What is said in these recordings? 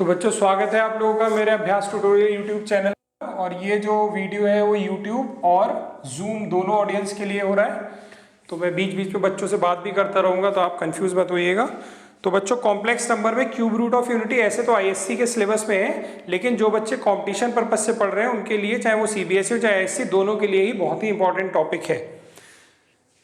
तो बच्चों स्वागत है आप लोगों का मेरे अभ्यास ट्यूटोरियल यूट्यूब चैनल। और ये जो वीडियो है वो यूट्यूब और जूम दोनों ऑडियंस के लिए हो रहा है। तो मैं बीच बीच में बच्चों से बात भी करता रहूँगा, तो आप कंफ्यूज मत होइएगा। तो बच्चों कॉम्प्लेक्स नंबर में क्यूब रूट ऑफ यूनिटी ऐसे तो आईएससी के सिलेबस में है, लेकिन जो बच्चे कॉम्पिटिशन पर्पज से पढ़ रहे हैं उनके लिए, चाहे वो सीबीएसई हो चाहे आईएससी, दोनों के लिए ही बहुत ही इंपॉर्टेंट टॉपिक है।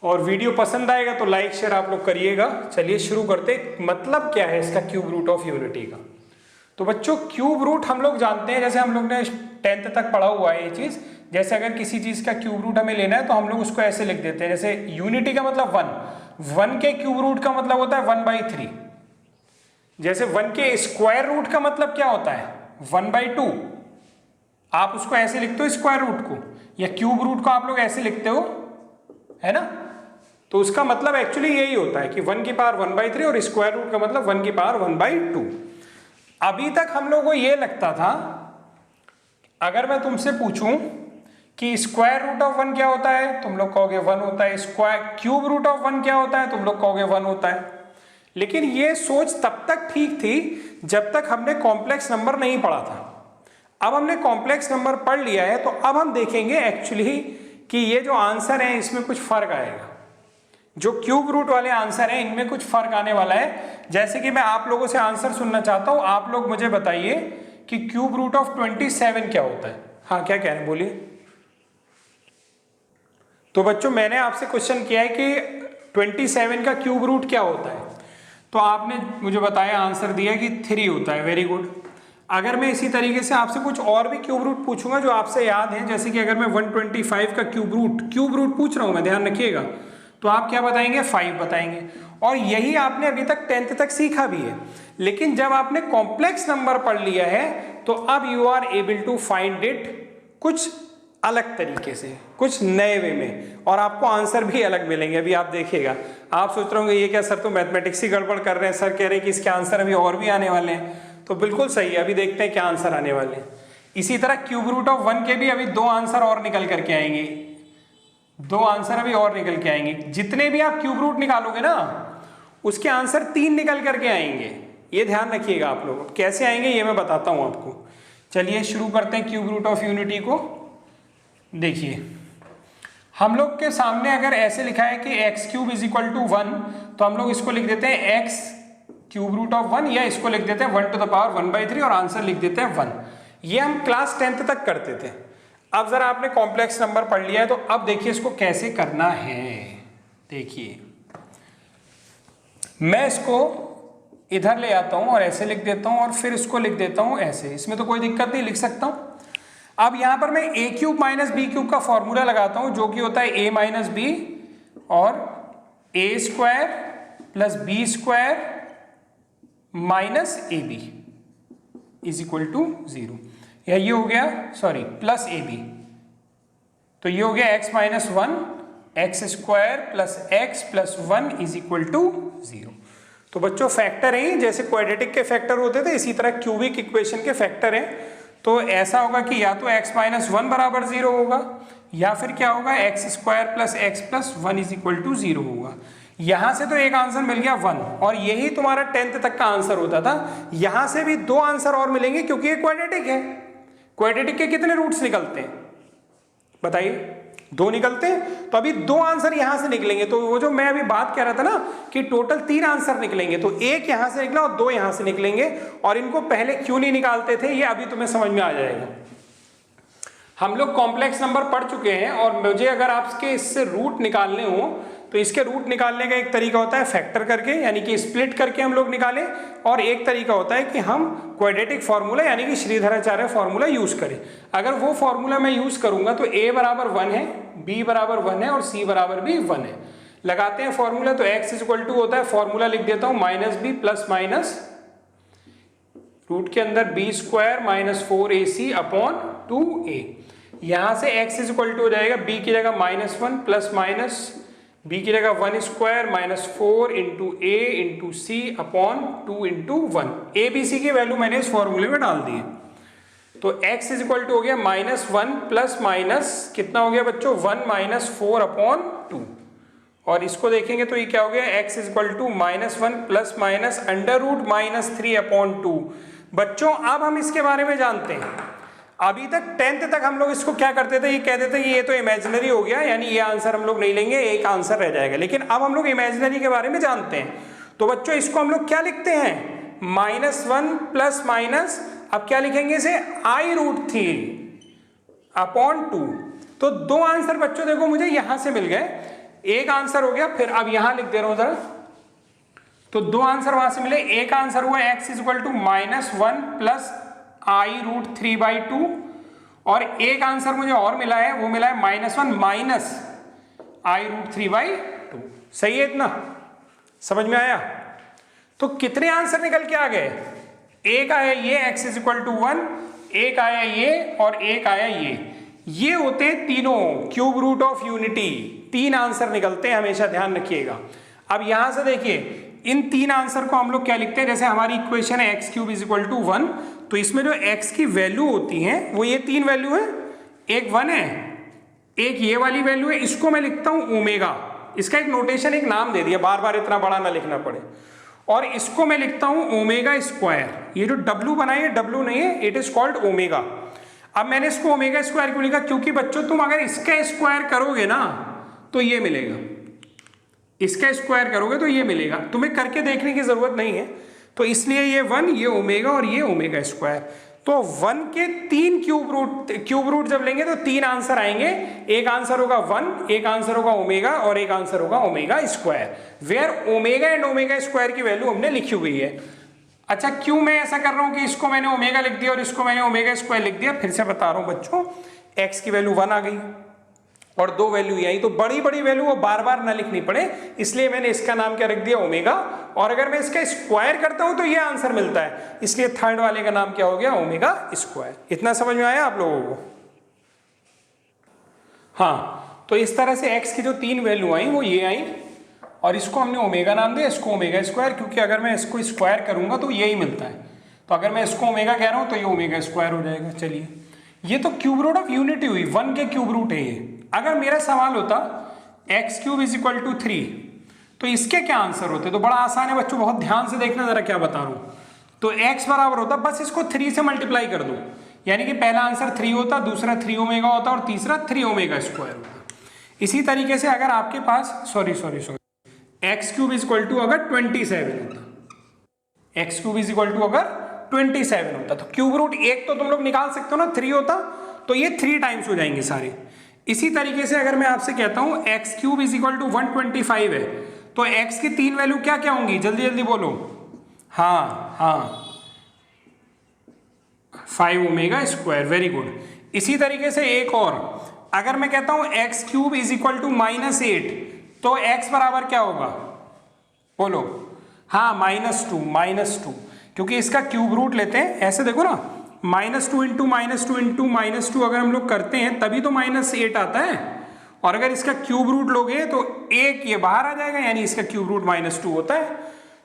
और वीडियो पसंद आएगा तो लाइक शेयर आप लोग करिएगा। चलिए शुरू करते। मतलब क्या है इसका क्यूब रूट ऑफ यूनिटी का? तो बच्चों क्यूब रूट हम लोग जानते हैं, जैसे हम लोग ने 10th तक पढ़ा हुआ है ये चीज। जैसे अगर किसी चीज का क्यूब रूट हमें लेना है तो हम लोग उसको ऐसे लिख देते हैं, जैसे यूनिटी का मतलब 1 के क्यूब रूट का मतलब होता है 1/3। जैसे 1 के स्क्वायर रूट का मतलब क्या होता है 1/2। आप उसको ऐसे लिखते हो स्क्वायर रूट को, या क्यूब रूट को आप लोग ऐसे लिखते हो, है ना। तो उसका मतलब एक्चुअली यही होता है कि 1 की पावर 1/3 और स्क्वायर रूट का मतलब 1 की पावर 1/2। अभी तक हम लोगों को यह लगता था, अगर मैं तुमसे पूछूं कि स्क्वायर रूट ऑफ 1 क्या होता है, तुम लोग कहोगे 1 होता है। स्क्वायर क्यूब रूट ऑफ 1 क्या होता है, तुम लोग कहोगे 1 होता है। लेकिन ये सोच तब तक ठीक थी जब तक हमने कॉम्प्लेक्स नंबर नहीं पढ़ा था। अब हमने कॉम्प्लेक्स नंबर पढ़ लिया है, तो अब हम देखेंगे एक्चुअली कि ये जो आंसर है इसमें कुछ फर्क आएगा। जो क्यूब रूट वाले आंसर हैं इनमें कुछ फर्क आने वाला है। जैसे कि मैं आप लोगों से आंसर सुनना चाहता हूं, आप लोग मुझे बताइए कि क्यूब रूट ऑफ 27 क्या होता है। हाँ, क्या कह रहे हैं, बोलिए। तो बच्चों मैंने आपसे क्वेश्चन किया है कि 27 का क्यूब रूट क्या होता है, तो आपने मुझे बताया, आंसर दिया कि 3 होता है। Very good. अगर मैं इसी तरीके से आपसे कुछ और भी क्यूब रूट पूछूंगा जो आपसे याद है, जैसे कि अगर मैं 125 का क्यूब रूट पूछ रहा हूं मैं, ध्यान रखिएगा, तो आप क्या बताएंगे, 5 बताएंगे। और यही आपने अभी तक 10th तक सीखा भी है। लेकिन जब आपने कॉम्प्लेक्स नंबर पढ़ लिया है तो अब you are able to find it कुछ अलग तरीके से, कुछ नए वे में, और आपको आंसर भी अलग मिलेंगे। अभी आप देखिएगा, आप सोच रहे होंगे ये क्या सर, तो मैथमेटिक्स ही गड़बड़ कर रहे हैं, सर कह रहे हैं कि इसके आंसर अभी और भी आने वाले हैं। तो बिल्कुल सही है, अभी देखते हैं क्या आंसर आने वाले हैं। इसी तरह क्यूब रूट ऑफ 1 के भी अभी 2 आंसर और निकल करके आएंगे, 2 आंसर अभी और निकल के आएंगे। जितने भी आप क्यूब रूट निकालोगे ना, उसके आंसर 3 निकल करके आएंगे। ये ध्यान रखिएगा आप लोग। कैसे आएंगे ये मैं बताता हूं आपको। चलिए शुरू करते हैं क्यूब रूट ऑफ यूनिटी को। देखिए, हम लोग के सामने अगर ऐसे लिखा है कि x³ = 1, तो हम लोग इसको लिख देते हैं x क्यूब रूट ऑफ 1, या इसको लिख देते हैं 1 to the power 1/3 और आंसर लिख देते हैं 1। ये हम क्लास 10th तक करते थे। अब जरा आपने कॉम्प्लेक्स नंबर पढ़ लिया है, तो अब देखिए इसको कैसे करना है। देखिए, मैं इसको इधर ले आता हूं और ऐसे लिख देता हूं, और फिर इसको लिख देता हूं ऐसे। इसमें तो कोई दिक्कत नहीं, लिख सकता हूं। अब यहां पर मैं a³ - b³ का फॉर्मूला लगाता हूं, जो कि होता है a - b और a² + b² - ab = 0। या ये हो गया, सॉरी, प्लस ab। तो ये हो गया x - 1 x² + x + 1 = 0। तो बच्चों फैक्टर है, जैसे क्वाड्रेटिक के फैक्टर होते थे इसी तरह क्यूबिक इक्वेशन के फैक्टर हैं। तो ऐसा होगा कि या तो x - 1 = 0 होगा, या फिर क्या होगा, x² + x + 1 = 0 होगा। यहां से तो एक आंसर मिल गया 1, और यही तुम्हारा 10th तक का आंसर होता था। यहां से भी 2 आंसर और मिलेंगे, क्योंकि ये क्वाड्रेटिक है। क्वाड्रेटिक के कितने रूट्स निकलते हैं बताइए, 2 निकलते हैं। तो अभी 2 आंसर यहां से निकलेंगे। तो वो जो मैं अभी बात कह रहा था ना कि टोटल 3 आंसर निकलेंगे, तो एक यहां से निकला और 2 यहां से निकलेंगे। और इनको पहले क्यों नहीं निकालते थे ये अभी तुम्हें समझ में आ जाएगा। हम लोग कॉम्प्लेक्स नंबर पढ़ चुके हैं, और मुझे अगर आपके इससे रूट निकालने हो तो इसके रूट निकालने का एक तरीका होता है फैक्टर करके, यानी कि स्प्लिट करके हम लोग निकालें, और एक तरीका होता है कि हम क्वाड्रेटिक फार्मूला यानी कि श्रीधराचार्य फार्मूला यूज करें। अगर वो फार्मूला मैं यूज करूंगा तो a = 1 है, b = 1 है और c = भी 1 है। लगाते हैं फार्मूला, तो x = होता है, फार्मूला लिख देता हूं -b + रूट के अंदर b² - 4ac / 2a। यहां से x = हो जाएगा b की जगह -1 + b की जगह 1² - 4 × a × c / 2 × 1। a b c की वैल्यू मैंने इस फॉर्मूले में डाल दी है। तो x = हो गया -1 ± कितना हो गया बच्चों, 1 - 4/2। और इसको देखेंगे तो ये क्या हो गया, x = -1 ± √-3/2। बच्चों अब हम इसके बारे में जानते हैं। अभी तक 10th तक हम लोग इसको क्या करते थे, ये कहते थे कि ये तो इमेजिनरी हो गया, यानी ये आंसर हम लोग नहीं लेंगे, एक आंसर रह जाएगा। लेकिन अब हम लोग इमेजिनरी के बारे में जानते हैं। तो बच्चों इसको हम लोग क्या लिखते हैं, -1 प्लस माइनस, अब क्या लिखेंगे इसे, i√3/2। तो दो आंसर बच्चों देखो मुझे यहां से मिल गए, एक आंसर हो गया, फिर अब यहां लिख दे रहा हूं जरा, तो दो आंसर वहां से मिले। एक आंसर हुआ x = -1 प्लस i√3/2, और एक आंसर मुझे और मिला है, वो मिला है -1 माइनस i√3/2। सही है, इतना समझ में आया? तो कितने आंसर निकल के आ गए, एक आया ये x = 1, एक आया ये, और एक आया ये होते हैं तीनों क्यूब रूट ऑफ यूनिटी। तीन आंसर निकलते हैं, हमेशा ध्यान रखिएगा। अब यहां से देखिए, इन तीन आंसर को हम लोग क्या लिखते हैं, जैसे हमारी इक्वेशन है x³ = 1, तो इसमें जो x की वैल्यू होती है वो ये तीन वैल्यू है, एक 1 है, एक ये वाली वैल्यू है, इसको मैं लिखता हूं ओमेगा। इसका एक नोटेशन, एक नाम दे दिया, बार बार इतना बड़ा ना लिखना पड़े। और इसको मैं लिखता हूं ओमेगा स्क्वायर। ये जो W बना है, W नहीं है, इट इज कॉल्ड ओमेगा। अब मैंने इसको ओमेगा स्क्वायर क्यों लिखा, क्योंकि बच्चों तुम अगर इसका स्क्वायर करोगे ना तो ये मिलेगा, इसका स्क्वायर करोगे तो ये मिलेगा, तुम्हें करके देखने की जरूरत नहीं है। तो इसलिए ये 1, ये ओमेगा और ये ओमेगा स्क्वायर। तो 1 के 3 क्यूब रूट जब लेंगे तो 3 आंसर आएंगे। एक आंसर होगा 1, एक आंसर होगा ओमेगा, और एक आंसर होगा omega square, where omega and omega square की वैल्यू हमने लिखी हुई है। अच्छा, क्यों मैं ऐसा कर रहा हूं कि इसको मैंने ओमेगा लिख दिया और इसको मैंने ओमेगा स्क्वायर लिख दिया, फिर से बता रहा हूं बच्चों। x की वैल्यू 1 आ गई और दो वैल्यू आई, तो बड़ी बड़ी वैल्यू वो बार बार ना लिखनी पड़े, इसलिए मैंने इसका नाम क्या रख दिया, ओमेगा। और अगर मैं इसका स्क्वायर करता हूं तो ये आंसर मिलता है, इसलिए थर्ड वाले का नाम क्या हो गया, ओमेगा स्क्वायर। इतना समझ में आया आप लोगों को? हाँ, तो इस तरह से x की जो तीन वैल्यू आई वो ये आई, और इसको हमने ओमेगा नाम दिया, इसको ओमेगा स्क्वायर, क्योंकि अगर मैं इसको स्क्वायर करूंगा तो यही मिलता है। तो अगर मैं इसको ओमेगा कह रहा हूं तो ये ओमेगा स्क्वायर हो जाएगा। चलिए, ये तो क्यूब रूट ऑफ यूनिटी हुई, 1 के क्यूब रूट है ये। अगर मेरा सवाल होता x³ = 3, तो इसके क्या आंसर होते? तो बड़ा आसान है बच्चों, बहुत ध्यान से देखना जरा क्या बता रहा हूं। तो x बराबर होता, बस इसको 3 से मल्टीप्लाई कर दो, यानी कि पहला आंसर 3 होता, दूसरा 3 ओमेगा होता, और तीसरा 3 ओमेगा स्क्वायर होता। इसी तरीके से अगर आपके पास सॉरी x³ = अगर 27 होता, x³ = अगर 27 होता, तो क्यूब रूट एक तो तुम लोग निकाल सकते हो ना, 3 होता, तो ये 3 टाइम्स हो जाएंगे सारे। इसी तरीके से अगर मैं आपसे कहता हूं x³ = 125 है, तो x की तीन वैल्यू क्या क्या होंगी, जल्दी जल्दी बोलो। हाँ, 5 ओमेगा स्क्वायर, वेरी गुड। इसी तरीके से एक और, अगर मैं कहता हूं x³ = -8, तो x बराबर क्या होगा, बोलो। हाँ, -2, क्योंकि इसका क्यूब रूट लेते हैं, ऐसे देखो ना, -2 × -2 अगर हम लोग करते हैं तभी तो -8 आता है, और अगर इसका क्यूब रूट लोगे तो एक ये बाहर आ जाएगा, यानी इसका क्यूब रूट -2 होता है।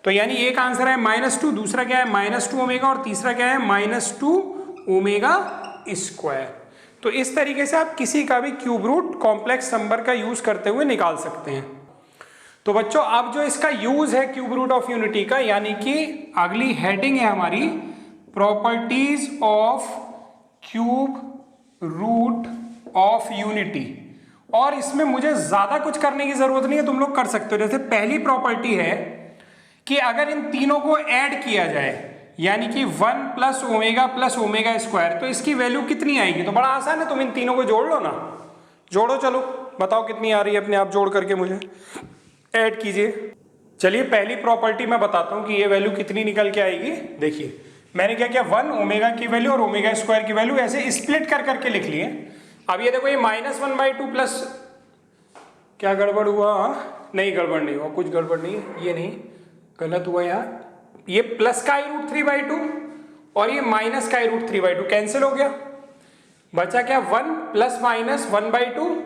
तो यानी एक आंसर है -2, दूसरा क्या है -2 ओमेगा, और तीसरा क्या है -2 ओमेगा स्क्वायर। तो इस तरीके से आप किसी का भी क्यूब रूट कॉम्प्लेक्स नंबर का यूज करते हुए निकाल सकते हैं। तो बच्चों, अब जो इसका यूज है क्यूब रूट ऑफ यूनिटी का, यानी कि अगली हेडिंग है हमारी properties of cube root of unity. और इसमें मुझे ज्यादा कुछ करने की जरूरत नहीं है, तुम लोग कर सकते हो। जैसे पहली प्रॉपर्टी है कि अगर इन तीनों को ऐड किया जाए, यानी कि 1 + ओमेगा + ओमेगा स्क्वायर, तो इसकी वैल्यू कितनी आएगी? तो बड़ा आसान है, तुम इन तीनों को जोड़ लो ना, जोड़ो, चलो बताओ कितनी आ रही है, अपने आप जोड़ करके मुझे ऐड कीजिए। चलिए, पहली प्रॉपर्टी मैं बताता हूं कि ये वैल्यू कितनी निकल के आएगी। देखिए, मैंने क्या किया, 1 ओमेगा की वैल्यू और ओमेगा स्क्वायर की वैल्यू ऐसे स्प्लिट कर करके लिख लिए। अब ये देखो, ये -1/2 प्लस, क्या गड़बड़ हुआ? नहीं, गड़बड़ नहीं हुआ, कुछ गड़बड़ नहीं है, ये नहीं गलत हुआ यहाँ। ये प्लस का i√3/2 और ये माइनस का i√3/2 कैंसिल हो गया, बचा क्या, 1 ± 1/2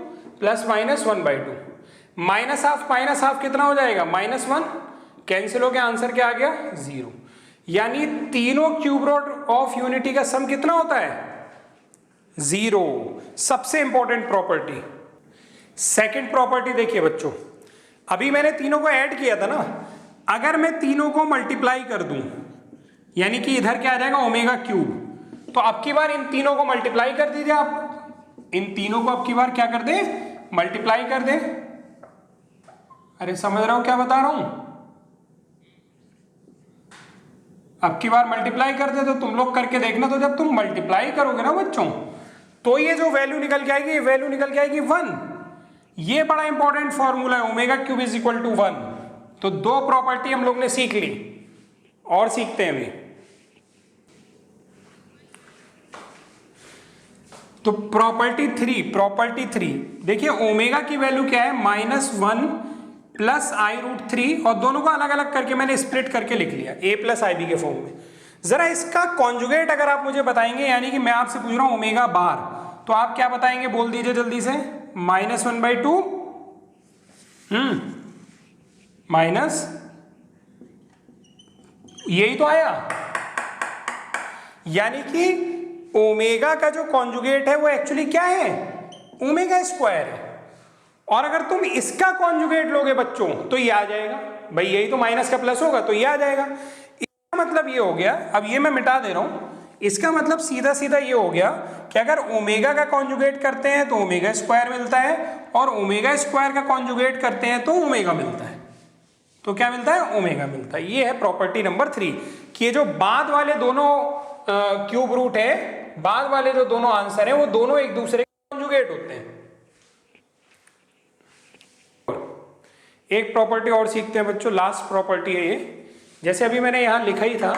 ± 1/2, -½ कितना हो जाएगा, -1, कैंसिल हो गया, आंसर क्या आ गया, 0। यानी तीनों क्यूब रूट ऑफ यूनिटी का सम कितना होता है, 0। सबसे इंपॉर्टेंट प्रॉपर्टी। सेकंड प्रॉपर्टी देखिए बच्चों, अभी मैंने तीनों को ऐड किया था ना, अगर मैं तीनों को मल्टीप्लाई कर दूं, यानी कि इधर क्या आ जाएगा ओमेगा क्यूब। तो अब की बार इन तीनों को मल्टीप्लाई कर दीजिए आप, इन तीनों को अब की बार क्या कर दे, मल्टीप्लाई कर दे। अरे समझ रहे हो क्या बता रहा हूं, अब की बार मल्टीप्लाई कर दे। तो तुम लोग करके देखना, तो जब तुम मल्टीप्लाई करोगे ना बच्चों, तो ये जो वैल्यू निकल के आएगी, ये वैल्यू निकल के आएगी 1। ये बड़ा इंपॉर्टेंट फॉर्मूला है, omega cube is equal to 1। तो दो प्रॉपर्टी हम लोग ने सीख ली, और सीखते हैं अभी। तो प्रॉपर्टी 3 देखिए, ओमेगा की वैल्यू क्या है, -1 प्लस i√3, और दोनों को अलग अलग करके मैंने स्प्लिट करके लिख लिया a प्लस आई बी के फॉर्म में। जरा इसका कॉन्जुगेट अगर आप मुझे बताएंगे, यानी कि मैं आपसे पूछ रहा हूं ओमेगा बार, तो आप क्या बताएंगे, बोल दीजिए जल्दी से। -1/2 माइनस, यही तो आया, यानी कि ओमेगा का जो कॉन्जुगेट है वो एक्चुअली क्या है, ओमेगा स्क्वायर है। और अगर तुम इसका कॉन्जुगेट लोगे बच्चों, तो ये आ जाएगा, भाई यही तो माइनस का प्लस होगा, तो ये आ जाएगा। इसका मतलब ये हो गया, अब ये मैं मिटा दे रहा हूं, इसका मतलब सीधा सीधा ये हो गया कि अगर ओमेगा का कॉन्जुगेट करते हैं तो ओमेगा स्क्वायर मिलता है, और ओमेगा स्क्वायर का कॉन्जुगेट करते हैं तो ओमेगा मिलता है। तो क्या मिलता है, ओमेगा मिलता है। ये है प्रॉपर्टी नंबर 3 कि ये जो बाद वाले दोनों क्यूब रूट है, बाद वाले जो दोनों आंसर है, वो दोनों एक दूसरे के कॉन्जुगेट होते हैं। एक प्रॉपर्टी और सीखते हैं बच्चों, लास्ट प्रॉपर्टी है ये। जैसे अभी मैंने यहां लिखा ही था,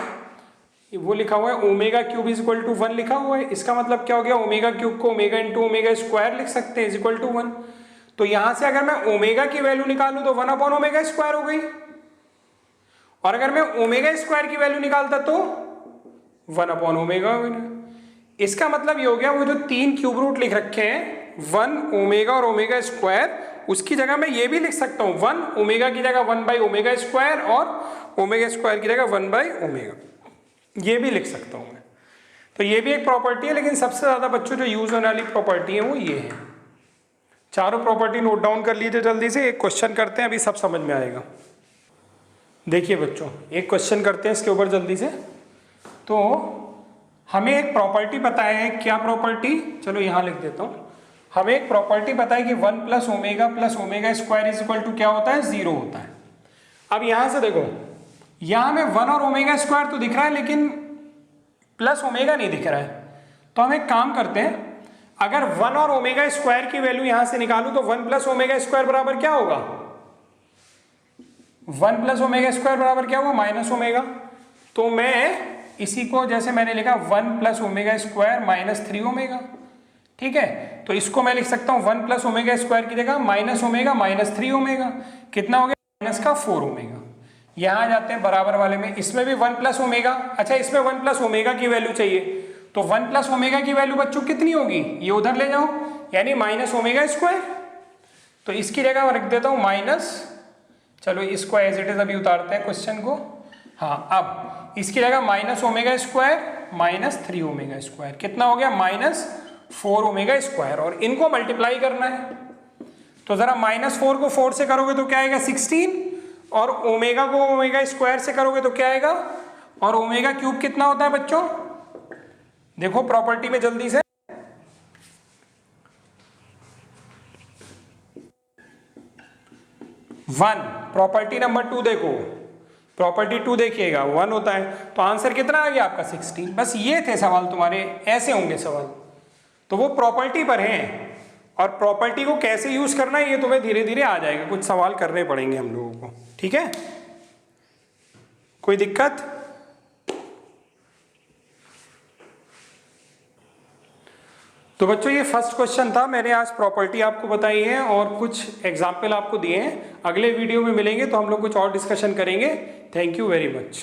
वो लिखा हुआ है omega cube is equal to 1 लिखा हुआ है। इसका मतलब क्या हो गया, ओमेगा क्यूब को ओमेगा इंटू ओमेगा स्क्वायर लिख सकते हैं, इज इक्वल टू 1। तो यहां से अगर मैं ओमेगा की वैल्यू निकालूं तो 1 ओमेगा स्क्वायर हो गई, और अगर मैं ओमेगा स्क्वायर की वैल्यू निकालता तो 1 ओमेगा। इसका मतलब ये हो गया, वो जो 3 क्यूब रूट लिख रखे हैं, 1 ओमेगा और ओमेगा स्क्वायर, उसकी जगह मैं ये भी लिख सकता हूं, 1 ओमेगा की जगह 1/ओमेगा स्क्वायर, और ओमेगा स्क्वायर की जगह 1/ओमेगा, ये भी लिख सकता हूं मैं। तो ये भी एक प्रॉपर्टी है, लेकिन सबसे ज्यादा बच्चों जो यूज होने वाली प्रॉपर्टी है वो ये है। चारों प्रॉपर्टी नोट डाउन कर लीजिए जल्दी से। एक क्वेश्चन करते हैं, अभी सब समझ में आएगा। देखिए बच्चों, एक क्वेश्चन करते हैं इसके ऊपर जल्दी से। तो हमें एक प्रॉपर्टी पता है, क्या प्रॉपर्टी, चलो यहां लिख देता हूं। हमें एक प्रॉपर्टी पता है कि 1 plus omega square is equal to क्या होता है, 0 होता है। अब यहां से देखो, यहां में 1 और ओमेगा स्क्वायर तो दिख रहा है, लेकिन प्लस ओमेगा नहीं दिख रहा है। तो हम एक काम करते हैं, अगर 1 और ओमेगा स्क्वायर की वैल्यू यहां से निकालूं तो 1 प्लस ओमेगा स्क्वायर बराबर क्या होगा, 1 प्लस ओमेगा स्क्वायर बराबर क्या होगा, -ओमेगा। तो मैं इसी को जैसे मैंने लिखा 1 प्लस ओमेगा स्क्वायर -3 ओमेगा, ठीक है। तो इसको मैं लिख सकता हूं 1 प्लस ओमेगा स्क्वायर की जगह -ओमेगा -3 ओमेगा, कितना हो गया, -4 ओमेगा। यहां जाते हैं बराबर वाले में, इसमें भी 1 प्लस ओमेगा, अच्छा इसमें 1 प्लस ओमेगा की वैल्यू चाहिए, तो 1 प्लस ओमेगा की वैल्यू बच्चों कितनी होगी, ये उधर ले जाओ, यानी -ओमेगा स्क्वायर। तो इसकी जगह मैं रख देता हूं माइनस, चलो इसको एज इट इज अभी उतारते हैं क्वेश्चन को। हाँ, अब इसकी जगह -ओमेगा स्क्वायर -3 ओमेगा स्क्वायर, कितना हो गया, -4 ओमेगा स्क्वायर, और इनको मल्टीप्लाई करना है। तो जरा -4 को 4 से करोगे तो क्या आएगा, 16, और ओमेगा को ओमेगा स्क्वायर से करोगे तो क्या आएगा, और ओमेगा क्यूब कितना होता है बच्चों, देखो प्रॉपर्टी में जल्दी से, वन। प्रॉपर्टी नंबर 2 देखो, प्रॉपर्टी 2 देखिएगा, 1 होता है, तो आंसर कितना आ गया आपका, 16। बस ये थे सवाल तुम्हारे, ऐसे होंगे सवाल। तो वो प्रॉपर्टी पर हैं, और प्रॉपर्टी को कैसे यूज करना है ये तुम्हें धीरे धीरे आ जाएगा, कुछ सवाल करने पड़ेंगे हम लोगों को, ठीक है। कोई दिक्कत, तो बच्चों ये फर्स्ट क्वेश्चन था। मैंने आज प्रॉपर्टी आपको बताई है और कुछ एग्जाम्पल आपको दिए हैं। अगले वीडियो में मिलेंगे तो हम लोग कुछ और डिस्कशन करेंगे। Thank you very much.